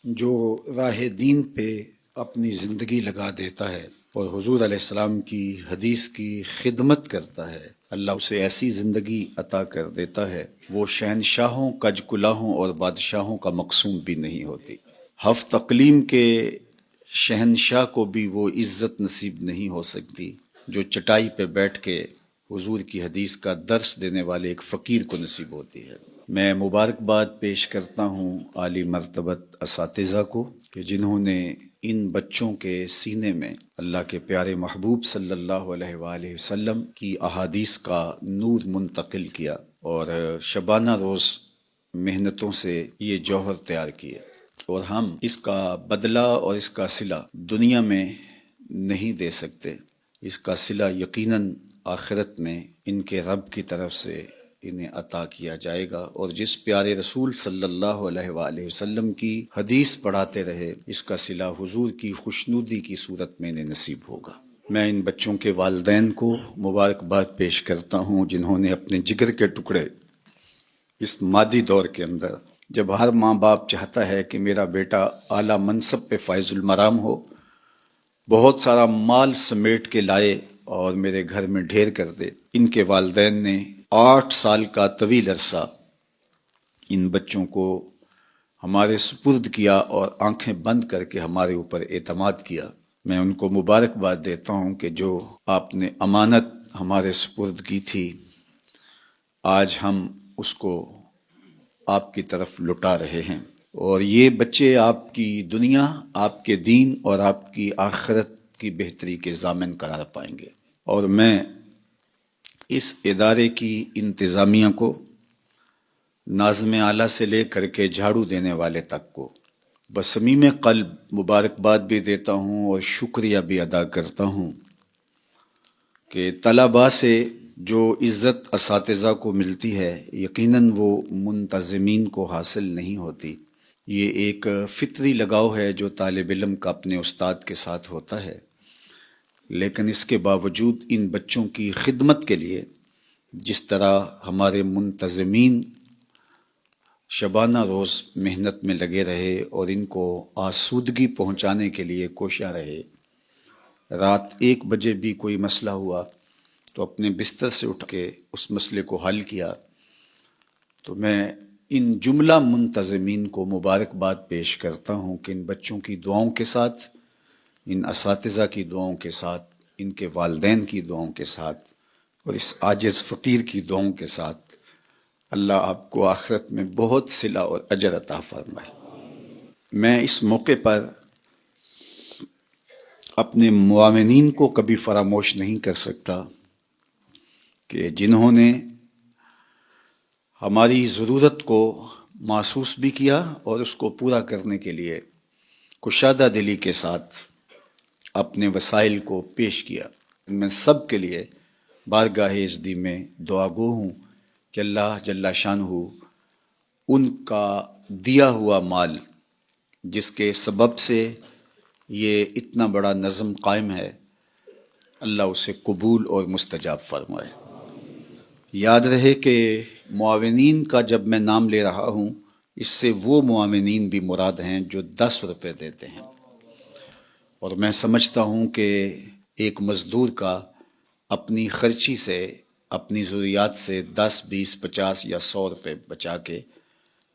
جو راہ دین پہ اپنی زندگی لگا دیتا ہے اور حضور علیہ السلام کی حدیث کی خدمت کرتا ہے، اللہ اسے ایسی زندگی عطا کر دیتا ہے وہ شہنشاہوں کج کلاہوں اور بادشاہوں کا مقصوم بھی نہیں ہوتی۔ ہفت اقلیم کے شہنشاہ کو بھی وہ عزت نصیب نہیں ہو سکتی جو چٹائی پہ بیٹھ کے حضور کی حدیث کا درس دینے والے ایک فقیر کو نصیب ہوتی ہے۔ میں مبارکباد پیش کرتا ہوں عالی مرتبت اساتذہ کو کہ جنہوں نے ان بچوں کے سینے میں اللہ کے پیارے محبوب صلی اللہ علیہ وآلہ وسلم کی احادیث کا نور منتقل کیا اور شبانہ روز محنتوں سے یہ جوہر تیار کیے، اور ہم اس کا بدلہ اور اس کا صلہ دنیا میں نہیں دے سکتے۔ اس کا صلہ یقیناً آخرت میں ان کے رب کی طرف سے انہیں عطا کیا جائے گا، اور جس پیارے رسول صلی اللہ علیہ وآلہ وسلم کی حدیث پڑھاتے رہے اس کا صلہ حضور کی خوشنودی کی صورت میں انہیں نصیب ہوگا۔ میں ان بچوں کے والدین کو مبارکباد پیش کرتا ہوں جنہوں نے اپنے جگر کے ٹکڑے اس مادی دور کے اندر، جب ہر ماں باپ چاہتا ہے کہ میرا بیٹا اعلیٰ منصب پہ فائز المرام ہو، بہت سارا مال سمیٹ کے لائے اور میرے گھر میں ڈھیر کر دے، ان کے والدین نے 8 سال کا طویل عرصہ ان بچوں کو ہمارے سپرد کیا اور آنکھیں بند کر کے ہمارے اوپر اعتماد کیا۔ میں ان کو مبارکباد دیتا ہوں کہ جو آپ نے امانت ہمارے سپرد کی تھی، آج ہم اس کو آپ کی طرف لوٹا رہے ہیں، اور یہ بچے آپ کی دنیا، آپ کے دین اور آپ کی آخرت کی بہتری کے ضامن قرار پائیں گے۔ اور میں اس ادارے کی انتظامیہ کو، ناظم اعلیٰ سے لے کر کے جھاڑو دینے والے تک کو بصمیم قلب مبارکباد بھی دیتا ہوں اور شکریہ بھی ادا کرتا ہوں کہ طلباء سے جو عزت اساتذہ کو ملتی ہے یقیناً وہ منتظمین کو حاصل نہیں ہوتی۔ یہ ایک فطری لگاؤ ہے جو طالب علم کا اپنے استاد کے ساتھ ہوتا ہے، لیکن اس کے باوجود ان بچوں کی خدمت کے لیے جس طرح ہمارے منتظمین شبانہ روز محنت میں لگے رہے اور ان کو آسودگی پہنچانے کے لیے کوشاں رہے، رات 1 بجے بھی کوئی مسئلہ ہوا تو اپنے بستر سے اٹھ کے اس مسئلے کو حل کیا، تو میں ان جملہ منتظمین کو مبارکباد پیش کرتا ہوں کہ ان بچوں کی دعاؤں کے ساتھ، ان اساتذہ کی دعاؤں کے ساتھ، ان کے والدین کی دعاؤں کے ساتھ اور اس عاجز فقیر کی دعاؤں کے ساتھ اللہ آپ کو آخرت میں بہت صلہ اور اجر عطا فرمائے۔ میں اس موقع پر اپنے معاونین کو کبھی فراموش نہیں کر سکتا کہ جنہوں نے ہماری ضرورت کو محسوس بھی کیا اور اس کو پورا کرنے کے لیے کشادہ دلی کے ساتھ اپنے وسائل کو پیش کیا۔ میں سب کے لیے بارگاہ عزدی میں دعا گو ہوں کہ اللہ جل شانہ ان کا دیا ہوا مال جس کے سبب سے یہ اتنا بڑا نظم قائم ہے، اللہ اسے قبول اور مستجاب فرمائے۔ یاد رہے کہ معاونین کا جب میں نام لے رہا ہوں اس سے وہ معاونین بھی مراد ہیں جو 10 روپے دیتے ہیں، اور میں سمجھتا ہوں کہ ایک مزدور کا اپنی خرچی سے، اپنی ضروریات سے 10 20 50 یا 100 روپے بچا کے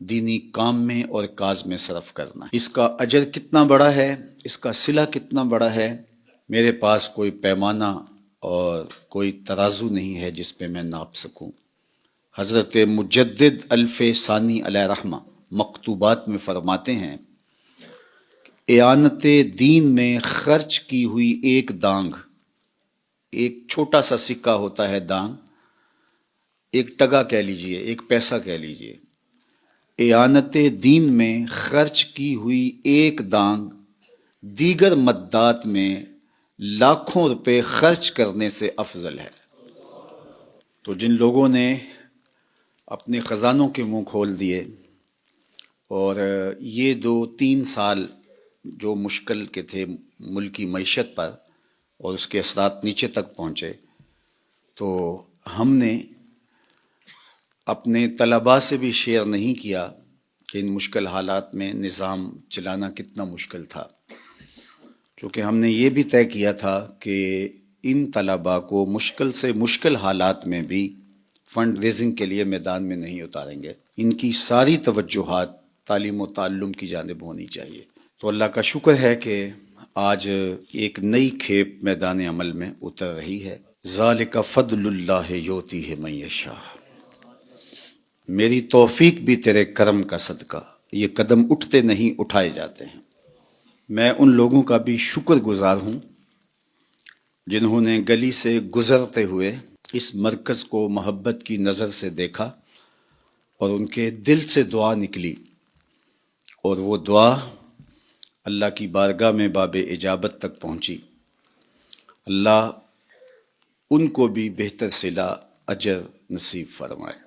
دینی کام میں اور کاز میں صرف کرنا، اس کا اجر کتنا بڑا ہے، اس کا صلہ کتنا بڑا ہے، میرے پاس کوئی پیمانہ اور کوئی ترازو نہیں ہے جس پہ میں ناپ سکوں۔ حضرت مجدد الف ثانی علیہ رحمہ مکتوبات میں فرماتے ہیں، اعانت دین میں خرچ کی ہوئی ایک دانگ، ایک چھوٹا سا سکہ ہوتا ہے دانگ، ایک ٹگا کہہ لیجئے، ایک پیسہ کہہ لیجئے، اعانت دین میں خرچ کی ہوئی ایک دانگ دیگر مدات میں لاکھوں روپے خرچ کرنے سے افضل ہے۔ تو جن لوگوں نے اپنے خزانوں کے منہ کھول دیے اور یہ 2-3 سال جو مشکل کے تھے ملکی معیشت پر اور اس کے اثرات نیچے تک پہنچے، تو ہم نے اپنے طلباء سے بھی شیئر نہیں کیا کہ ان مشکل حالات میں نظام چلانا کتنا مشکل تھا، چونکہ ہم نے یہ بھی طے کیا تھا کہ ان طلباء کو مشکل سے مشکل حالات میں بھی فنڈ ریزنگ کے لیے میدان میں نہیں اتاریں گے، ان کی ساری توجہات تعلیم و تعلم کی جانب ہونی چاہیے۔ تو اللہ کا شکر ہے کہ آج ایک نئی کھیپ میدان عمل میں اتر رہی ہے۔ ذالک فضل اللہ یؤتیہ من یشاء، میری توفیق بھی تیرے کرم کا صدقہ، یہ قدم اٹھتے نہیں اٹھائے جاتے ہیں۔ میں ان لوگوں کا بھی شکر گزار ہوں جنہوں نے گلی سے گزرتے ہوئے اس مرکز کو محبت کی نظر سے دیکھا اور ان کے دل سے دعا نکلی، اور وہ دعا اللہ کی بارگاہ میں باب اجابت تک پہنچی۔ اللہ ان کو بھی بہتر صلہ اجر نصیب فرمائے۔